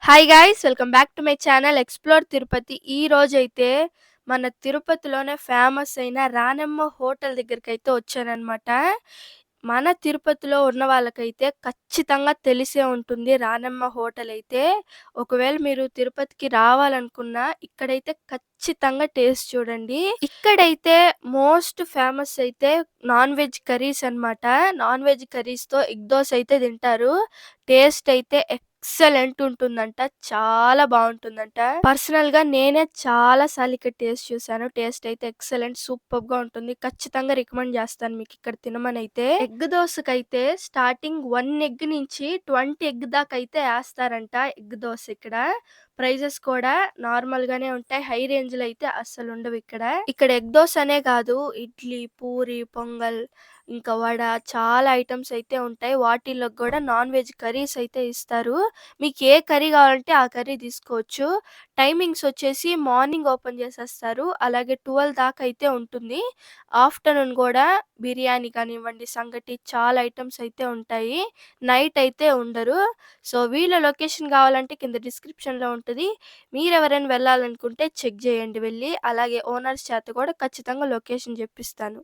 Hi guys welcome back to my channel explore Tirupati. ఈ రోజైతే మన తిరుపతిలోనే ఫేమస్ అయిన రానమ్మ హోటల్ దగ్గరికైతే వచ్చాననమాట. మన తిరుపతిలో ఉన్న వాళ్ళకైతే ఖచ్చితంగా తెలిసే ఉంటుంది రానమ్మ హోటల్ అయితే. ఒకవేళ మీరు తిరుపతికి రావాలనుకున్నా ఇక్కడైతే ఖచ్చితంగా టేస్ట్ చూడండి. ఇక్కడైతే మోస్ట్ ఫేమస్ అయితే నాన్ వెజ్ కర్రీస్ అనమాట. నాన్ వెజ్ కర్రీస్‌తో ఎగ్ దోస అయితే తింటారు. టేస్ట్ అయితే ఎక్సలెంట్ ఉంటుందంట. చాలా బావుంటుందంట. పర్సనల్‌గా నేనే చాలా సార్లు ఇక్కడ టేస్ట్ చూసాను. టేస్ట్ అయితే ఎక్సలెంట్ సూపర్బ్‌గా ఉంటుంది. ఖచ్చితంగా రికమెండ్ చేస్తాను మీకిక్కడ తినమనైతే. ఎగ్ దోసకైతే స్టార్టింగ్ 1 ఎగ్ నుంచి 20 ఎగ్ దాకైతే ఏస్తారంట ఎగ్ దోస ఇక్కడ. ప్రైజెస్ కూడా నార్మల్‌గానే ఉంటాయి. హై రేంజ్‌లో అయితే అస్సలుండవిక్కడ. ఇక్కడ ఎగ్ దోస అనే కాదు ఇడ్లీ, పూరి, పొంగల్ ఇంకా వడ చాలా ఐటెమ్స్ అయితే ఉంటాయి. వాటిల్లోకి గూడా నాన్ వెజ్ కర్రీస్ అయితే ఇస్తారు. మీకు ఏ కర్రీ కావాలంటే ఆ కర్రీ తీసుకోవచ్చు. టైమింగ్స్ వచ్చేసి మార్నింగ్ ఓపెన్ చేసేస్తారు. అలాగే 12 దాకా అయితే ఉంటుంది. ఆఫ్టర్‌నూన్ గూడా బిర్యానీ కానివ్వండి, సంగటి చాలా ఐటెమ్స్ అయితే ఉంటాయి. నైట్ అయితే ఉండరు. సో, వీళ్ళ లొకేషన్ కావాలంటే కింద డిస్క్రిప్షన్‌లో ఉంటది. మీరెవరైనా వెళ్ళాలనుకుంటే చెక్ చేయండి వెళ్లి. అలాగే ఓనర్స్ చేత కూడా ఖచ్చితంగా లొకేషన్ చెప్పిస్తాను.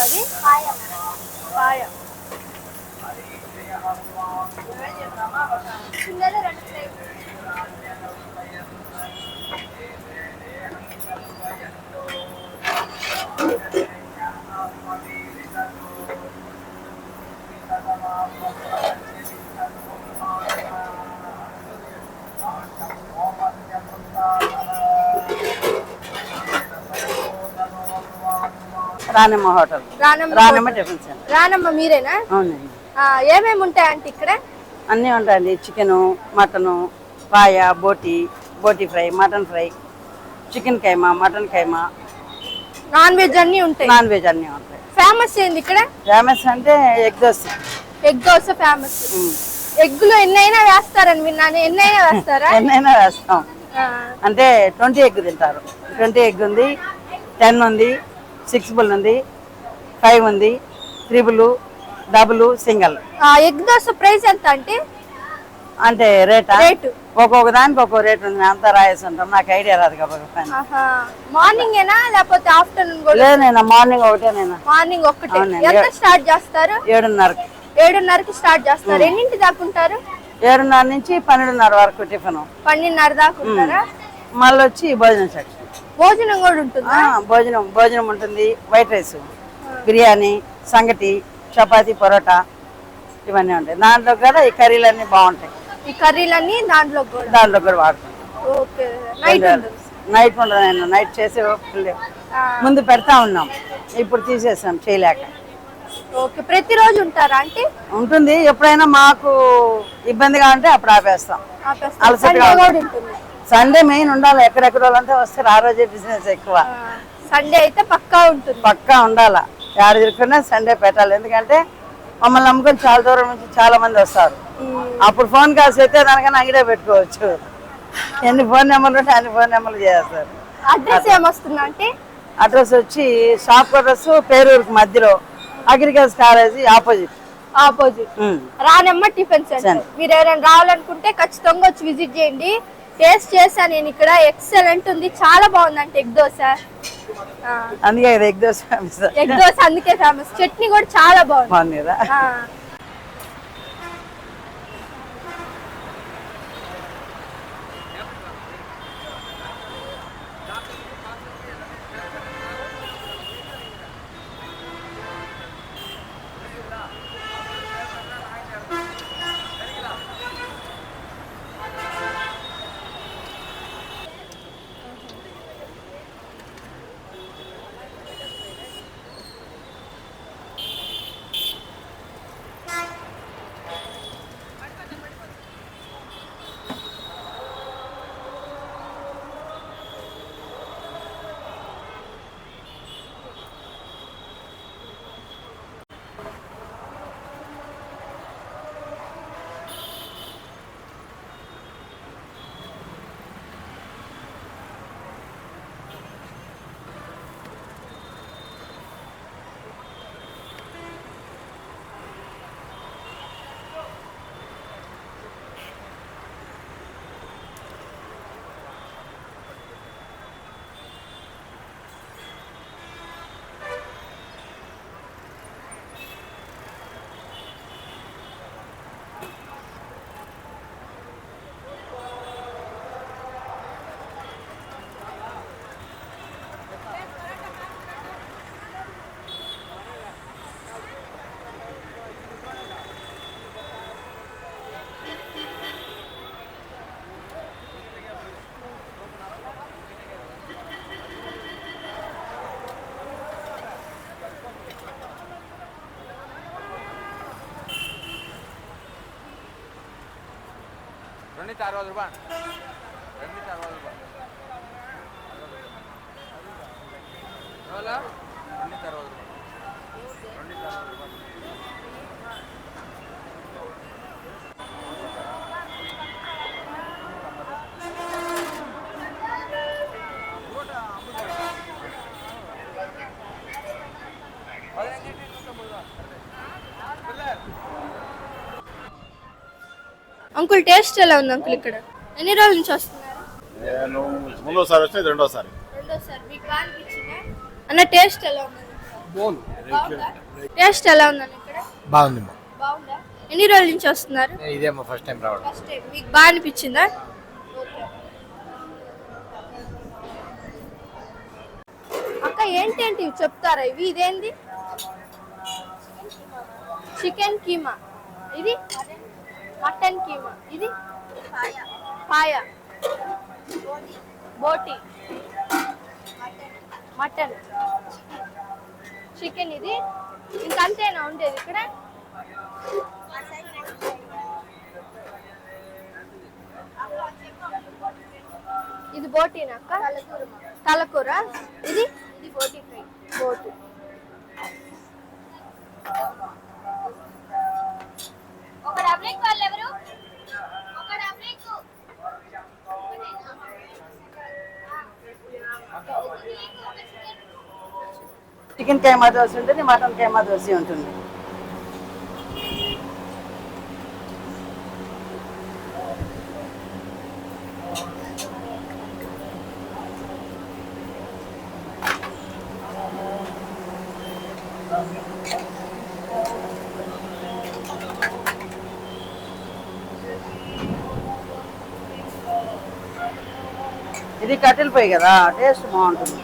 అది పాయ పిల్లలు 2 ప్లేట్ రానమ్మ హోటల్ రానమ్మ టిఫిన్ సెంటర్. రానమ్మ మీరేనా? అవునండి, ఏమేమి ఉంటాయంటే ఇక్కడ? అన్నీ ఉంటాయండి. చికెను, మటను, పాయ, బోటి fry, mutton fry, chicken keema, mutton keema, non veg అన్ని ఉంటాయి. నాన్ వెజ్ అన్నీ ఉంటాయి. ఫేమస్ ఏంది ఇక్కడ? ఫేమస్ అంటే egg dosa. Egg dosa famous. ఎగ్గులో ఎన్నైనా వేస్తారని విన్నాను. ఎన్నైనా వేస్తారా? ఎన్నైనా వేస్తాం. అంటే 20 ఎగ్ తింటారు. 20 ఎగ్ ఉంది, 10 ఉంది, 6 బుల్ ఉంది, 5 ఉంది, 3 double, single. Egg dosa price ఎంత అంటే రేటు ఒక్కొక్క దానికి ఒక్కో రేట్ ఉంది. అంతా రాయేసి ఉంటాం, నాకు ఐడియా రాదు కాబట్టి. మార్నింగ్ ఏనా లేకపోతే ఆఫ్టర్నూన్ కూడా? లేదు, నేను మార్నింగ్ ఒకటే. మార్నింగ్ ఒక్కటే. ఎంత స్టార్ట్ చేస్తారు? 7:30కి. 7:30కి స్టార్ట్ చేస్తారు. ఎన్నింటి దాకా ఉంటారు? 7:30 నుంచి 12:30 వరకు టిఫిన్. 12:30 దాకా ఉంటారా? మళ్ళీ వచ్చి భోజనం సెక్షన్. భోజనం కూడా ఉంటుందా? భోజనం ఉంటుంది. వైట్ రైస్, బిర్యానీ, సంగటి, చపాతీ, పరోటా ఇవన్నీ ఉంటాయి. దాంట్లో కూడా ఈ కర్రీలన్నీ బాగుంటాయి. ఈ కర్రీలన్నీ దాంట్లో కూడా వాడుతాం. నైట్ ఉండదు, నైట్ చేసే ముందు పెడతా ఉన్నాం, ఇప్పుడు తీసేసాం చేయలేక. ఓకే, ప్రతిరోజు ఉంటారా అంటే? ఉంటుంది, ఎప్పుడైనా మాకు ఇబ్బందిగా ఉంటే అప్పుడు ఆపేస్తాం. సండే మెయిన్ ఉండాలి, ఎక్కడెక్కడ వాళ్ళంతా వస్తారు, ఆ రోజే బిజినెస్ ఎక్కువ. సండే అయితే పక్కా ఉంటుంది, పక్కా ఉండాలా, యాడ తిరుగుతున్నా సండే పెట్టాలి. ఎందుకంటే మమ్మల్ని నమ్ముకొని చాలా దూరం నుంచి చాలా మంది వస్తారు. అప్పుడు ఫోన్ కాల్స్ అయితే దానికన్నా అంగడే పెట్టుకోవచ్చు. ఎన్ని ఫోన్ నెంబర్లు ఉంటే అన్ని ఫోన్ నెంబర్లు చేస్తారు. అడ్రస్ ఏమొస్తుంది అంటే? అడ్రస్ వచ్చి షాప్ అడ్రస్ పేరూరుకి మధ్యలో, agriculture college opposite. రానమ్మ tiffin centre. మీరు ఎవరైనా రావాలనుకుంటే ఖచ్చితంగా వచ్చి విజిట్ చేయండి. టేస్ట్ చేశాను నేను ఇక్కడ, ఎక్సలెంట్ ఉంది, చాలా బాగుంది అంటే ఎగ్ దోశ. అందుకే egg dosa famous. Egg dosa అందుకే ఫేమస్. చట్నీ కూడా చాలా బాగుంది కదా. అంకుల్ టేస్ట్ ఎలా ఉంది అంకుల్? ఇక్కడ ఎన్ని రోజుల నుంచి వస్తున్నారు? నేను మూడోసారి వస్తే రెండోసారి. మీకు బాగా అనిపించిందా అన్న? టేస్ట్ ఎలా ఉంది? టేస్ట్ ఎలా ఉందన్న? ఇక్కడ బాగుంది. బాగుందా? ఎన్ని రోజుల నుంచి వస్తున్నారు? ఇదే మా ఫస్ట్ టైం రావడం. First time. మీకు బాగా అనిపించిందా? అక్క ఏంటేంటి చెప్తారా ఇవి? ఇదేంది? చికెన్ కీమా, ఇది మటన్ కీమా, ఇది పాయా, బోటి, మటన్, చికెన్, ఇది ఇంకంతేనా ఉండేది ఇక్కడ? ఇది బోటీనా అక్క? తలకూర. ఇది బోటి ఫ్రై. బోటి. చికెన్ కైమా దోశ ఉంటుంది, మటన్ కైమా దోశ ఉంటుంది. ఇది కట్టెల పొయ్యి కదా, టేస్ట్ బాగుంటుంది.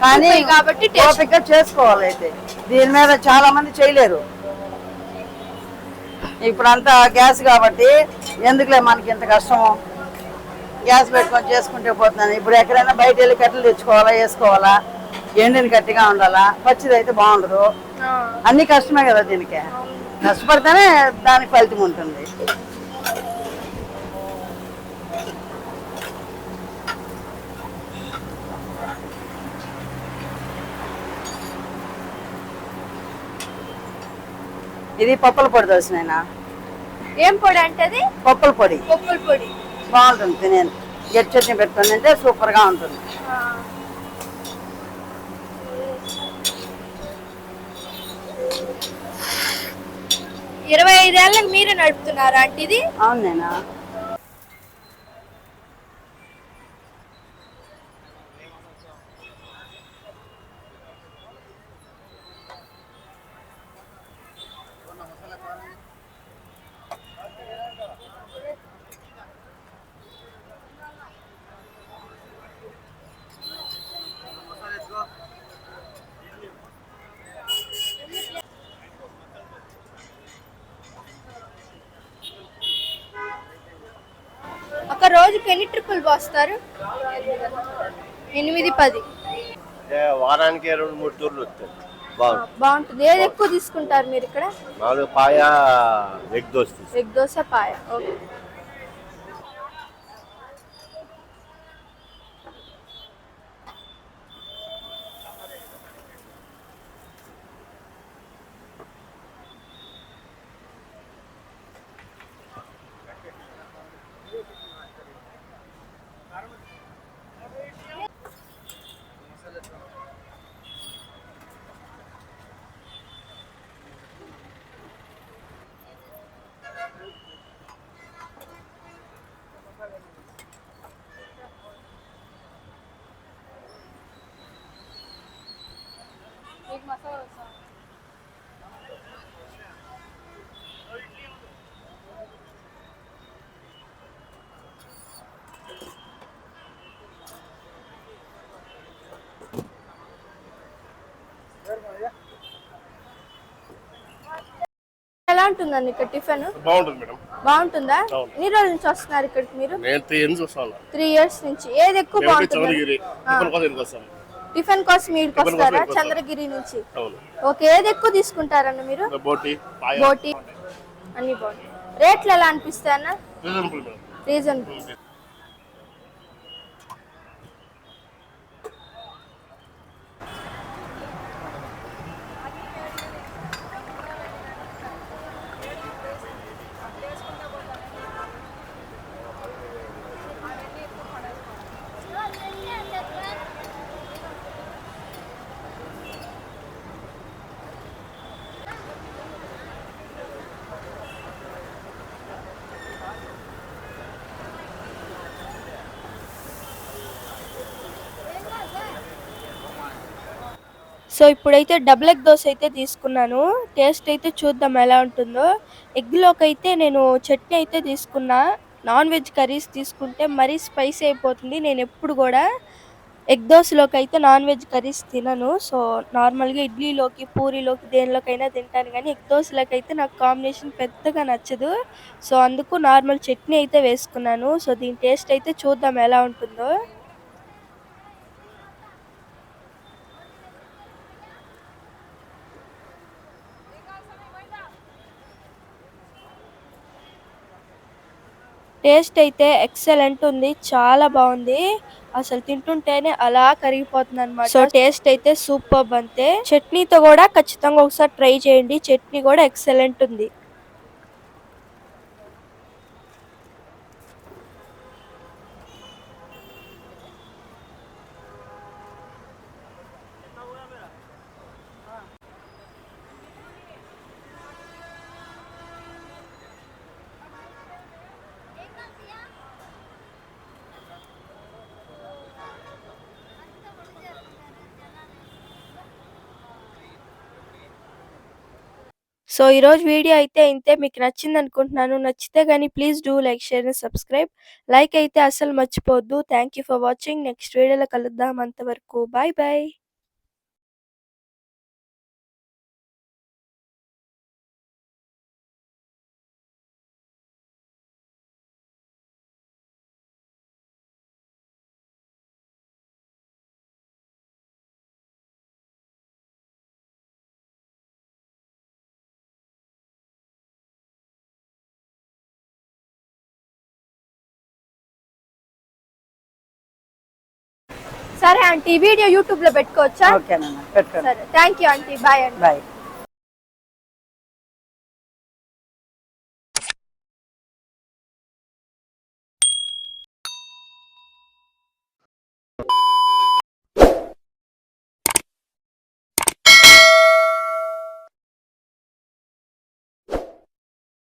కానీ కాబట్టి ఓపిక చేసుకోవాలి. అయితే దీని మీద చాలా మంది చేయలేరు. ఇప్పుడు అంతా గ్యాస్ కాబట్టి ఎందుకులే మనకి ఎంత కష్టము, గ్యాస్ పెట్టుకొని చేసుకుంటే పోతున్నాను. ఇప్పుడు ఎక్కడైనా బయట వెళ్ళి కట్టెలు తెచ్చుకోవాలా, వేసుకోవాలా, ఎండిని గట్టిగా ఉండాలా, పచ్చిది అయితే బాగుండదు. అన్ని కష్టమే కదా, దీనికి కష్టపడితేనే దానికి ఫలితం ఉంటుంది. ఇది పప్పుల పొడి దోశ నాయనా. ఏం పొడి అంటే అది? పప్పుల పొడి. పప్పుల పొడి బాగుంటుంది తినేది. గట్టి చట్నీ పెట్టుకుని అంటే సూపర్ గా ఉంటుంది. 25 ఏళ్ళకి మీరే నడుపుతున్నారా అంటే ఇది? అవును నేనా. ఒక రోజుకి ఎన్ని ట్రిప్పులు పోస్తారు? 8, 10. వారానికి 2-3 టూర్లు వస్తాయి. బాగుంటుంది. ఏది ఎక్కువ తీసుకుంటారు మీరు ఇక్కడ? మామూలుగా పాయ, ఎగ్ దోశ. ఎగ్ దోశ, పాయ. ఓకే. ఎలా ఉంటుందండి ఇక్కడ టిఫిన్? బాగుంటుంది మేడం. బాగుంటుందా? ఎన్ని రోజుల నుంచి వస్తున్నారు ఇక్కడికి మీరు? నేను 3 ఇయర్స్ వస్తాను. 3 ఇయర్స్ నుంచి. ఏది ఎక్కువ బాగుంటుంది? టిఫిన్ కోసం మీడికి వస్తారా? చంద్రగిరి నుంచి. ఓకే. ఏది ఎక్కువ తీసుకుంటారన్న మీరు? బోటి అన్ని బాగుంటాయి. రేట్లు ఎలా అనిపిస్తాయి అన్న? రీజనబుల్. సో ఇప్పుడైతే డబుల్ ఎగ్ దోశ అయితే తీసుకున్నాను. టేస్ట్ అయితే చూద్దాం ఎలా ఉంటుందో. ఎగ్‌లోకి అయితే నేను చట్నీ అయితే తీసుకున్నా. నాన్ వెజ్ కర్రీస్ తీసుకుంటే మరీ స్పైసీ అయిపోతుంది. నేను ఎప్పుడు కూడా ఎగ్ దోశలోకి అయితే నాన్ వెజ్ కర్రీస్ తినను. సో నార్మల్‌గా ఇడ్లీలోకి, పూరీలోకి దేనిలోకైనా తింటాను కానీ ఎగ్ దోశలోకి అయితే నాకు కాంబినేషన్ పెద్దగా నచ్చదు. సో అందుకు నార్మల్ చట్నీ అయితే వేసుకున్నాను. సో దీని టేస్ట్ అయితే చూద్దాం ఎలా ఉంటుందో. టేస్ట్ అయితే ఎక్సలెంట్ ఉంది. చాలా బాగుంది. అసలు తింటుంటేనే అలా కరిగిపోతుందన్నమాట. సో టేస్ట్ అయితే సూపర్బ్ అంతే. చట్నీతో కూడా ఖచ్చితంగా ఒకసారి ట్రై చేయండి. చట్నీ కూడా ఎక్సలెంట్ ఉంది. సో ఈరోజు వీడియో అయితే ఇంతే. మీకు నచ్చింది అనుకుంటున్నాను. నచ్చితే కానీ please do like, share and subscribe. Like అయితే అస్సలు మర్చిపోవద్దు. Thank you for watching. Next వీడియోలో కలుద్దాం. అంతవరకు బాయ్ బాయ్. సరే ఆంటీ, వీడియో యూట్యూబ్ లో పెట్టుకోవచ్చా? ఓకేనన్నా పెట్టుకోండి. సరే, థ్యాంక్ యూ ఆంటీ. బాయ్ అండి. బాయ్.